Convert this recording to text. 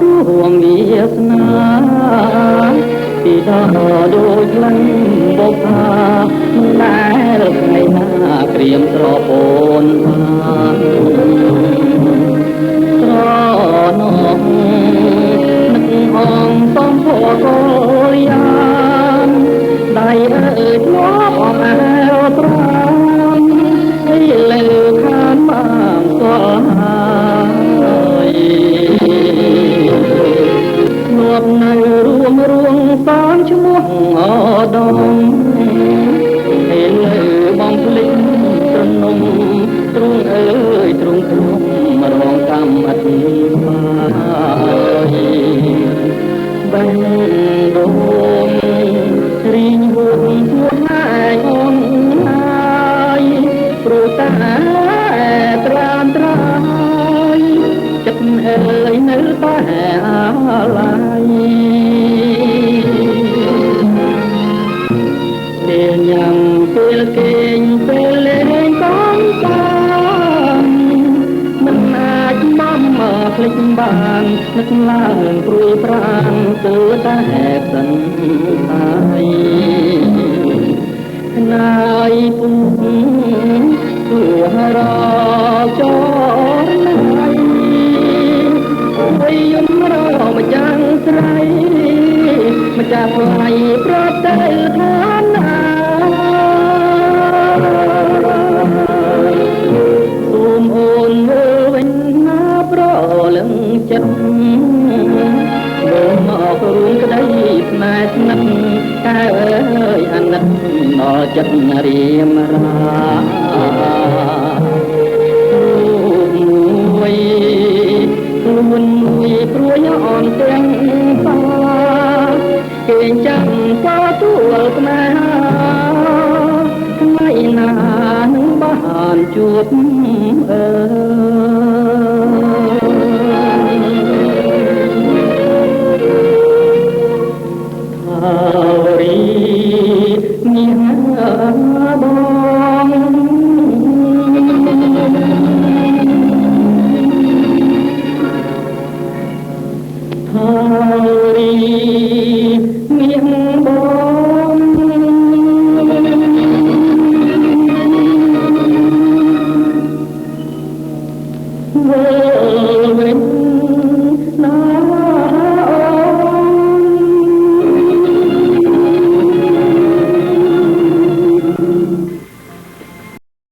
ร่วมវាសនាពីដល់ដូចខ្លាំងបបថាដែលថ្ងៃណាក្រៀមស្រពោនបានស្រណងនឹកអងសំភកលយ៉ាងដៃអើយធ្លាប់អមអែលត្រាំឲ្យលើខានបានស្គាល់ហើយងាប់នៅរួមតាមឈ្មោះអដងពេលលើបងភ្លេចត្រនំទ្រង់អើយទ្រង់គ្រប់រងកម្មអធិបាយបាញ់ដូនរីងវងខ្លួនឯងអងហើយព្រោះតែត្រាំត្រាយចិត្តអើយនៅតែអាឡ័យពេលញ៉ាំពេលគេងពេលលេងកំសាន្តមិនអាចនាំមកភ្លេចបាននឹកឡើងព្រួយប្រាណទៅតែសន្តាយណាយពុំគឺរចរណាយឲ្យយំរម្ចាស់ស្រីម្ចាស់ថ្លៃប្រត់ទៅឋានណាសូមអូនមើលវិញណាប្រលឹងចិត្តមើលមករួមក្តីស្នេហ៍ស្និទ្ធកែអើយអាណិតដល់ចិត្តរៀមរាមួយខ្លួនមួយព្រួយអនទាំងសាគេចាំក៏ទួលស្នេហាថ្ងៃណានឹងបានជួបអើរីមានបងថារី